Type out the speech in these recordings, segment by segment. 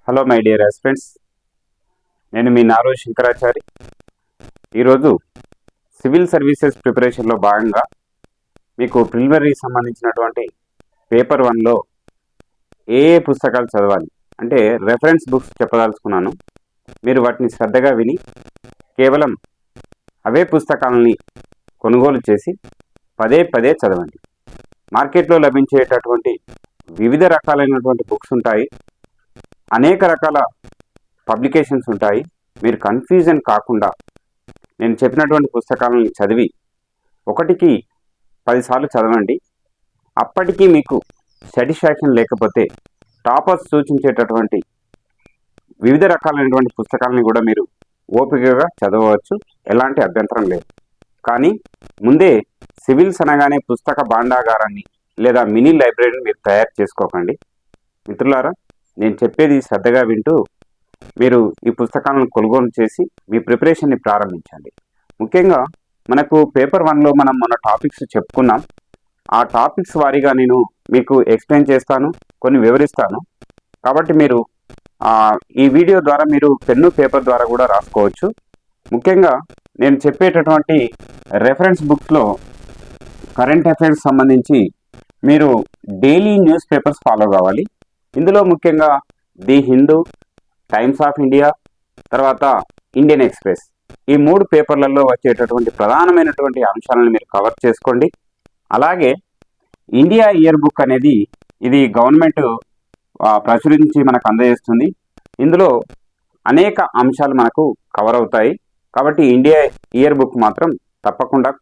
Hello my dear aspirants, నేను మీ narrow Shankarachari. ఈరోజు civil services ప్రిపరేషన్లో భాగంగా మీకు ప్రిలిమినరీకి సంబంధించినటువంటి పేపర్ 1లో ఏ పుస్తకాలు చదవాలి అంటే రెఫరెన్స్ బుక్స్ చెప్పదలుచుకున్నాను. మీరు వాటిని శ్రద్ధగా విని కేవలం అవే పుస్తకాలని కొనుగోలు చేసి పదే పదే చదవండి. మార్కెట్లో లభించేటటువంటి వివిధ రకాలైనటువంటి బుక్స్ ఉంటాయి, అనేక రకాల పబ్లికేషన్స్ ఉంటాయి. మీరు కన్ఫ్యూజన్ కాకుండా నేను చెప్పినటువంటి పుస్తకాలను చదివి 1కి 10 సార్లు చదవండి. అప్పటికీ మీకు సాటిస్ఫాక్షన్ లేకపోతే టాపర్స్ సూచించేటటువంటి వివిధ రకాలైనటువంటి పుస్తకాలను కూడా మీరు ఓపికగా చదవవచ్చు, ఎలాంటి అభ్యంతరం లేదు. కానీ ముందే సివిల్స్ అనగానే పుస్తక భాండాగారాన్ని లేదా మినీ లైబ్రరీని మీరు తయారు చేసుకోకండి. మిత్రులారా, నేను చెప్పేది శ్రద్ధగా వింటూ మీరు ఈ పుస్తకాలను కొనుగోలు చేసి మీ ప్రిపరేషన్ని ప్రారంభించండి. ముఖ్యంగా మనకు పేపర్ 1లో మనం మన టాపిక్స్ చెప్పుకున్నాం. ఆ టాపిక్స్ వారీగా నేను మీకు ఎక్స్ప్లెయిన్ చేస్తాను, కొన్ని వివరిస్తాను. కాబట్టి మీరు ఈ వీడియో ద్వారా మీరు పెన్ను పేపర్ ద్వారా కూడా రాసుకోవచ్చు. ముఖ్యంగా నేను చెప్పేటటువంటి రెఫరెన్స్ బుక్స్లో కరెంట్ అఫైర్స్ సంబంధించి మీరు డైలీ న్యూస్ పేపర్స్ ఫాలో కావాలి. ఇందులో ముఖ్యంగా the Hindu, times of India, తర్వాత ఇండియన్ ఎక్స్ప్రెస్, ఈ 3 పేపర్లలో వచ్చేటటువంటి ప్రధానమైనటువంటి అంశాలను మీరు కవర్ చేసుకోండి. అలాగే ఇండియా ఇయర్ బుక్ అనేది ఇది గవర్నమెంట్ ప్రచురించి మనకు అందజేస్తుంది. ఇందులో అనేక అంశాలు మనకు కవర్ అవుతాయి. కాబట్టి ఇండియా ఇయర్ బుక్ మాత్రం తప్పకుండా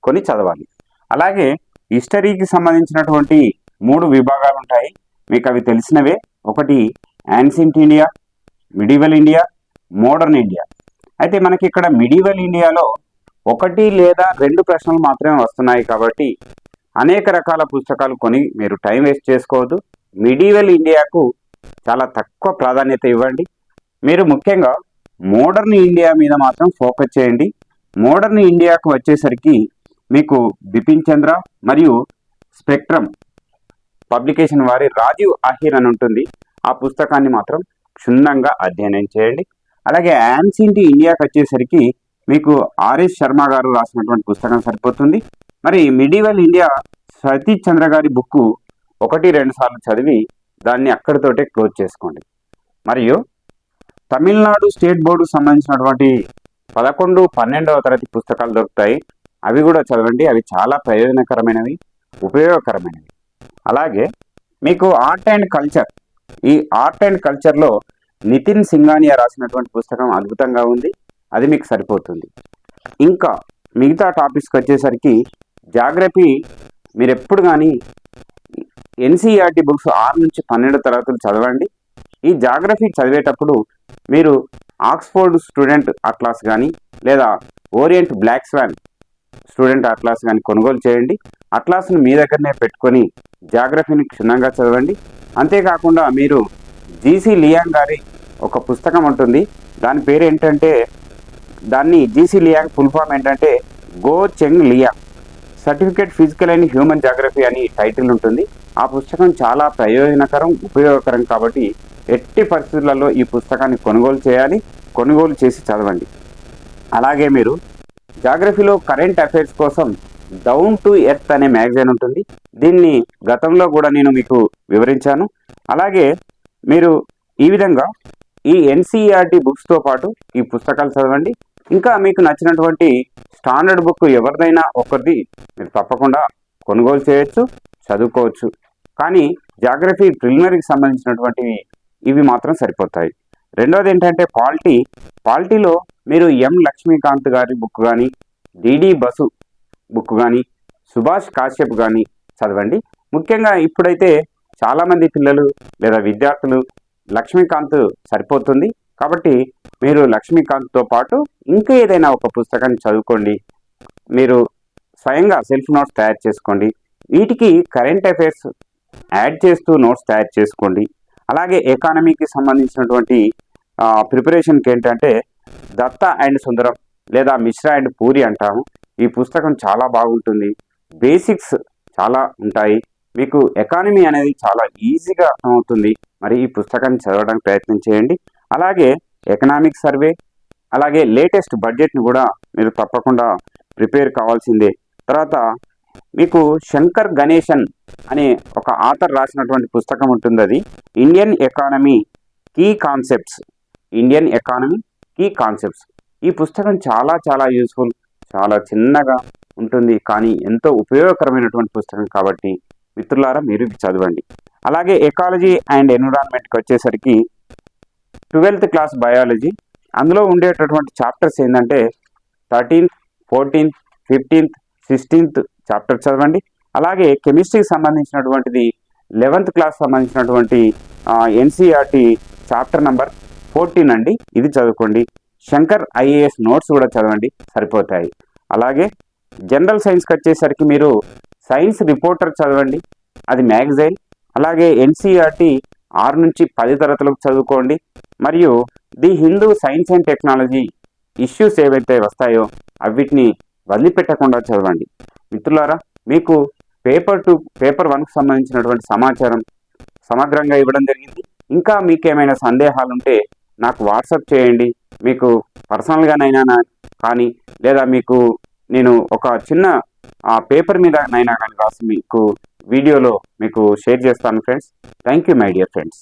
కొని చదవాలి. అలాగే హిస్టరీకి సంబంధించినటువంటి 3 విభాగాలు ఉంటాయి, మీకు అవి తెలిసినవే. ఒకటి ancient India, medieval India, modern India. అయితే మనకి ఇక్కడ మిడివల్ ఇండియాలో 1 లేదా 2 ప్రశ్నలు మాత్రమే వస్తున్నాయి. కాబట్టి అనేక రకాల పుస్తకాలు కొని మీరు టైం వేస్ట్ చేసుకోవద్దు. మిడివల్ ఇండియాకు చాలా తక్కువ ప్రాధాన్యత ఇవ్వండి. మీరు ముఖ్యంగా మోడర్న్ ఇండియా మీద మాత్రం ఫోకస్ చేయండి. మోడర్న్ ఇండియాకు వచ్చేసరికి మీకు బిపిన్ చంద్ర మరియు స్పెక్ట్రమ్ పబ్లికేషన్ వారి రాజీవ్ ఆహిర్ అని ఉంటుంది. ఆ పుస్తకాన్ని మాత్రం క్షుణ్ణంగా అధ్యయనం చేయండి. అలాగే యాన్షియంట్ ఇండియాకి వచ్చేసరికి మీకు ఆర్ఎస్ శర్మ గారు రాసినటువంటి పుస్తకం సరిపోతుంది. మరి మిడివల్ ఇండియా సతీష్ చంద్ర గారి బుక్ 1-2 సార్లు చదివి దాన్ని అక్కడితోటే క్లోజ్ చేసుకోండి. మరియు తమిళనాడు స్టేట్ బోర్డుకు సంబంధించినటువంటి 11, 12వ తరగతి పుస్తకాలు దొరుకుతాయి. అవి కూడా చదవండి. అవి చాలా ప్రయోజనకరమైనవి, ఉపయోగకరమైనవి. అలాగే మీకు ఆర్ట్ అండ్ కల్చర్, ఈ ఆర్ట్ అండ్ కల్చర్లో నితిన్ సింఘానియా రాసినటువంటి పుస్తకం అద్భుతంగా ఉంది, అది మీకు సరిపోతుంది. ఇంకా మిగతా టాపిక్స్కి వచ్చేసరికి జాగ్రఫీ మీరు ఎప్పుడు కానీ ఎన్సీఈఆర్టీ బుక్స్ 6 నుంచి 12 తరగతులు చదవండి. ఈ జాగ్రఫీ చదివేటప్పుడు మీరు ఆక్స్ఫోర్డ్ స్టూడెంట్ అట్లాస్ కానీ లేదా orient black swan student atlas కానీ కొనుగోలు చేయండి. అట్లాస్ను మీ దగ్గరనే పెట్టుకొని జాగ్రఫీని క్షుణ్ణంగా చదవండి. అంతేకాకుండా మీరు జీసీ లియాంగ్ గారి ఒక పుస్తకం ఉంటుంది, దాని పేరు ఏంటంటే జీసీ లియాంగ్ ఫుల్ ఫామ్ ఏంటంటే Goh Cheng Leong certificate physical and human geography అని టైటిల్ ఉంటుంది. ఆ పుస్తకం చాలా ప్రయోజనకరం, ఉపయోగకరం. కాబట్టి ఎట్టి పరిస్థితులలో ఈ పుస్తకాన్ని కొనుగోలు చేసి చదవండి. అలాగే మీరు జాగ్రఫీలో కరెంట్ అఫైర్స్ కోసం డౌన్ టు ఎర్త్ అనే మ్యాగజైన్ ఉంటుంది. దీన్ని గతంలో కూడా నేను మీకు వివరించాను. అలాగే మీరు ఈ విధంగా ఈ ఎన్సీఈఆర్టీ బుక్స్తో పాటు ఈ పుస్తకాలు చదవండి. ఇంకా మీకు నచ్చినటువంటి స్టాండర్డ్ బుక్ ఎవరిదైనా ఒకటి మీరు తప్పకుండా కొనుగోలు చేయొచ్చు, చదువుకోవచ్చు. కానీ జాగ్రఫీ ప్రిలిమినరీకి సంబంధించినటువంటివి ఇవి మాత్రం సరిపోతాయి. రెండవది ఏంటంటే పాలిటీలో మీరు ఎం లక్ష్మీకాంత్ గారి బుక్ కానీ, డిడి బసు బుక్ కానీ, సుభాష్ కాశ్యప్ కానీ చదవండి. ముఖ్యంగా ఇప్పుడైతే చాలామంది పిల్లలు లేదా విద్యార్థులు లక్ష్మీకాంత్ సరిపోతుంది. కాబట్టి మీరు లక్ష్మీకాంత్తో పాటు ఇంకా ఏదైనా ఒక పుస్తకాన్ని చదువుకోండి. మీరు స్వయంగా సెల్ఫ్ నోట్స్ తయారు చేసుకోండి. వీటికి కరెంట్ అఫైర్స్ యాడ్ చేస్తూ నోట్స్ తయారు చేసుకోండి. అలాగే ఎకానమీకి సంబంధించినటువంటి ప్రిపరేషన్కి ఏంటంటే దత్తా అండ్ సుందరం లేదా మిశ్రా అండ్ పూరి అంటాము. ఈ పుస్తకం చాలా బాగుంటుంది. బేసిక్స్ చాలా ఉంటాయి. మీకు ఎకానమీ అనేది చాలా ఈజీగా అర్థమవుతుంది. మరి ఈ పుస్తకాన్ని చదవడానికి ప్రయత్నం చేయండి. అలాగే ఎకనామిక్ సర్వే, అలాగే లేటెస్ట్ బడ్జెట్ని కూడా మీరు తప్పకుండా ప్రిపేర్ కావాల్సిందే. తర్వాత మీకు శంకర్ గణేశన్ అనే ఒక ఆథర్ రాసినటువంటి పుస్తకం ఉంటుంది. అది Indian economy key concepts. Indian economy key concepts. ఈ పుస్తకం చాలా చాలా యూస్ఫుల్, చాలా చిన్నగా ఉంటుంది, కానీ ఎంతో ఉపయోగకరమైనటువంటి పుస్తకం కాబట్టి మిత్రులారా మీరు చదవండి. అలాగే ఎకాలజీ అండ్ ఎన్విరాన్మెంట్కి వచ్చేసరికి 12th క్లాస్ బయాలజీ, అందులో ఉండేటటువంటి చాప్టర్స్ ఏంటంటే 13th, 14th, 15th, 16th chapter చదవండి. అలాగే కెమిస్ట్రీకి సంబంధించినటువంటిది 11th క్లాస్ సంబంధించినటువంటి ఎన్సీఆర్టీ చాప్టర్ నెంబర్ 14 అండి, ఇది చదువుకోండి. శంకర్ ఐఏఎస్ నోట్స్ కూడా చదవండి, సరిపోతాయి. అలాగే జనరల్ సైన్స్కి వచ్చేసరికి మీరు సైన్స్ రిపోర్టర్ చదవండి, అది మ్యాగజైన్. అలాగే ఎన్సీఆర్టీ 6 నుంచి 10 తరగతులకు చదువుకోండి. మరియు the Hindu science and technology issues ఏవైతే వస్తాయో అవిటిని వదిలిపెట్టకుండా చదవండి. మిత్రులారా, మీకు పేపర్ 1కు సంబంధించినటువంటి సమాచారం సమగ్రంగా ఇవ్వడం జరిగింది. ఇంకా మీకేమైనా సందేహాలు ఉంటే నాకు వాట్సాప్ చేయండి. మీకు పర్సనల్గానైనా కానీ, లేదా మీకు నేను ఒక చిన్న పేపర్ మీద నైనా కానీ రాసి మీకు వీడియోలో మీకు షేర్ చేస్తాను friends. Thank you my dear friends.